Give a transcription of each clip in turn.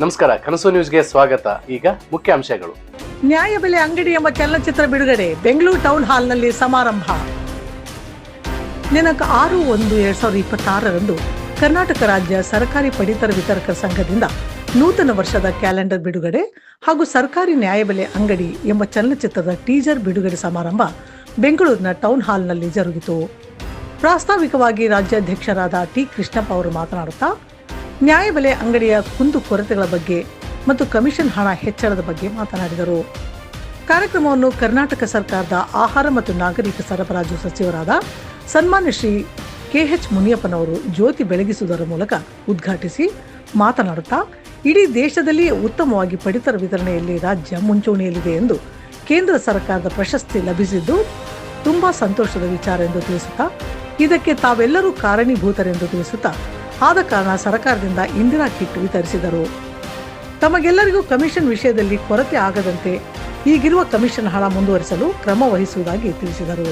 ನಮಸ್ಕಾರ, ಕನಸು ನ್ಯೂಸ್ಗೆ ಸ್ವಾಗತ. ಈಗ ಮುಖ್ಯಾಂಶಗಳು. ನ್ಯಾಯಬೆಲೆ ಅಂಗಡಿ ಎಂಬ ಚಲನಚಿತ್ರ ಬಿಡುಗಡೆ ಬೆಂಗಳೂರು ಟೌನ್ ಹಾಲ್ನಲ್ಲಿ ಸಮಾರಂಭ. ದಿನಾಂಕ 6/1/2026 ಕರ್ನಾಟಕ ರಾಜ್ಯ ಸರ್ಕಾರಿ ಪಡಿತರ ವಿತರಕರ ಸಂಘದಿಂದ ನೂತನ ವರ್ಷದ ಕ್ಯಾಲೆಂಡರ್ ಬಿಡುಗಡೆ ಹಾಗೂ ಸರ್ಕಾರಿ ನ್ಯಾಯಬೆಲೆ ಅಂಗಡಿ ಎಂಬ ಚಲನಚಿತ್ರದ ಟೀಸರ್ ಬಿಡುಗಡೆ ಸಮಾರಂಭ ಬೆಂಗಳೂರಿನ ಟೌನ್ ಹಾಲ್ನಲ್ಲಿ ಜರುಗಿತು. ಪ್ರಾಸ್ತಾವಿಕವಾಗಿ ರಾಜ್ಯಾಧ್ಯಕ್ಷರಾದ ಟಿ ಕೃಷ್ಣಪ್ಪ ಅವರು ಮಾತನಾಡುತ್ತಾ ನ್ಯಾಯಬೆಲೆ ಅಂಗಡಿಯ ಕುಂದು ಕೊರತೆಗಳ ಬಗ್ಗೆ ಮತ್ತು ಕಮಿಷನ್ ಹಣ ಹೆಚ್ಚಳದ ಬಗ್ಗೆ ಮಾತನಾಡಿದರು. ಕಾರ್ಯಕ್ರಮವನ್ನು ಕರ್ನಾಟಕ ಸರ್ಕಾರದ ಆಹಾರ ಮತ್ತು ನಾಗರಿಕ ಸರಬರಾಜು ಸಚಿವರಾದ ಸನ್ಮಾನ್ಯ ಶ್ರೀ KH ಮುನಿಯಪ್ಪನವರು ಜ್ಯೋತಿ ಬೆಳಗಿಸುವುದರ ಮೂಲಕ ಉದ್ಘಾಟಿಸಿ ಮಾತನಾಡುತ್ತಾ ಇಡೀ ದೇಶದಲ್ಲಿ ಉತ್ತಮವಾಗಿ ಪಡಿತರ ವಿತರಣೆಯಲ್ಲಿ ರಾಜ್ಯ ಮುಂಚೂಣಿಯಲ್ಲಿದೆ ಎಂದು ಕೇಂದ್ರ ಸರ್ಕಾರದ ಪ್ರಶಸ್ತಿ ಲಭಿಸಿದ್ದು ತುಂಬಾ ಸಂತೋಷದ ವಿಚಾರ ಎಂದು ತಿಳಿಸುತ್ತಾ ಇದಕ್ಕೆ ತಾವೆಲ್ಲರೂ ಕಾರಣೀಭೂತರೆಂದು ತಿಳಿಸುತ್ತಾ ಆದ ಕಾರಣ ಸರ್ಕಾರದಿಂದ ಇಂದಿರಾ ಕಿಟ್ ವಿತರಿಸಿದರು. ತಮಗೆಲ್ಲರಿಗೂ ಕಮಿಷನ್ ವಿಷಯದಲ್ಲಿ ಕೊರತೆ ಆಗದಂತೆ ಈಗಿರುವ ಕಮಿಷನ್ ಹಣ ಮುಂದುವರಿಸಲು ಕ್ರಮ ವಹಿಸುವುದಾಗಿ ತಿಳಿಸಿದರು.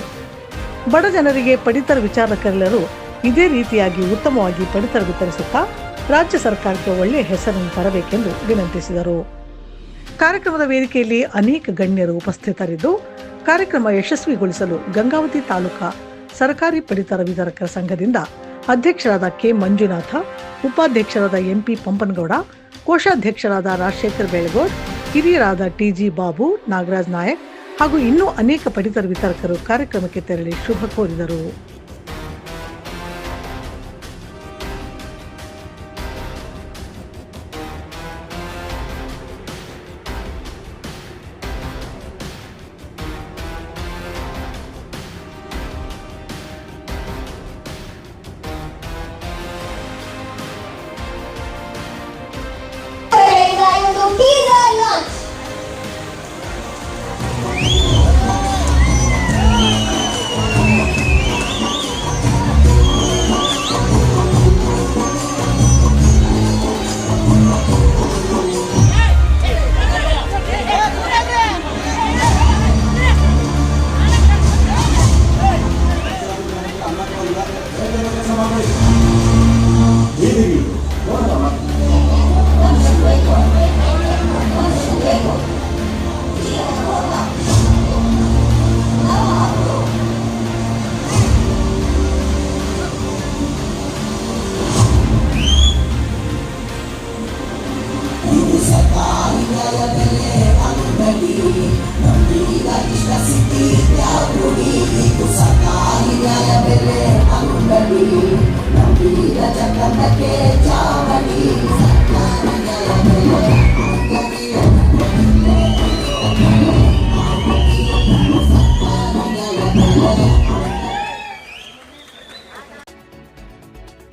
ಬಡ ಜನರಿಗೆ ಪಡಿತರ ವಿಚಾರಕರೆಲ್ಲರೂ ಇದೇ ರೀತಿಯಾಗಿ ಉತ್ತಮವಾಗಿ ಪಡಿತರ ವಿತರಿಸುತ್ತಾ ರಾಜ್ಯ ಸರ್ಕಾರಕ್ಕೆ ಒಳ್ಳೆಯ ಹೆಸರನ್ನು ತರಬೇಕೆಂದು ವಿನಂತಿಸಿದರು. ಕಾರ್ಯಕ್ರಮದ ವೇದಿಕೆಯಲ್ಲಿ ಅನೇಕ ಗಣ್ಯರು ಉಪಸ್ಥಿತರಿದ್ದು ಕಾರ್ಯಕ್ರಮ ಯಶಸ್ವಿಗೊಳಿಸಲು ಗಂಗಾವತಿ ತಾಲೂಕಾ ಸರ್ಕಾರಿ ಪಡಿತರ ವಿತರಕರ ಸಂಘದಿಂದ ಅಧ್ಯಕ್ಷರಾದ ಕೆ ಮಂಜುನಾಥ, ಉಪಾಧ್ಯಕ್ಷರಾದ MP ಪಂಪನಗೌಡ, ಕೋಶಾಧ್ಯಕ್ಷರಾದ ರಾಜಶೇಖರ್ ಬೆಳಗೋಡ್, ಹಿರಿಯರಾದ TG ಬಾಬು, ನಾಗರಾಜ್ ನಾಯಕ್ ಹಾಗೂ ಇನ್ನೂ ಅನೇಕ ಪಡಿತರ ವಿತರಕರು ಕಾರ್ಯಕ್ರಮಕ್ಕೆ ತೆರಳಿ ಶುಭ ಕೋರಿದರು.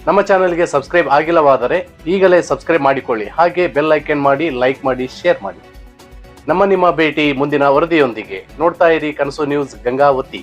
ನಮ್ಮ ಚಾನೆಲ್ಗೆ ಸಬ್ಸ್ಕ್ರೈಬ್ ಆಗಿಲ್ಲವಾದರೆ ಈಗಲೇ ಸಬ್ಸ್ಕ್ರೈಬ್ ಮಾಡಿಕೊಳ್ಳಿ. ಹಾಗೆ ಬೆಲ್ ಐಕನ್ ಮಾಡಿ, ಲೈಕ್ ಮಾಡಿ, ಶೇರ್ ಮಾಡಿ. ನಿಮ್ಮ ಭೇಟಿ ಮುಂದಿನ ವರದಿಯೊಂದಿಗೆ. ನೋಡ್ತಾ ಇರಿ ಕನಸು ನ್ಯೂಸ್ ಗಂಗಾವತಿ.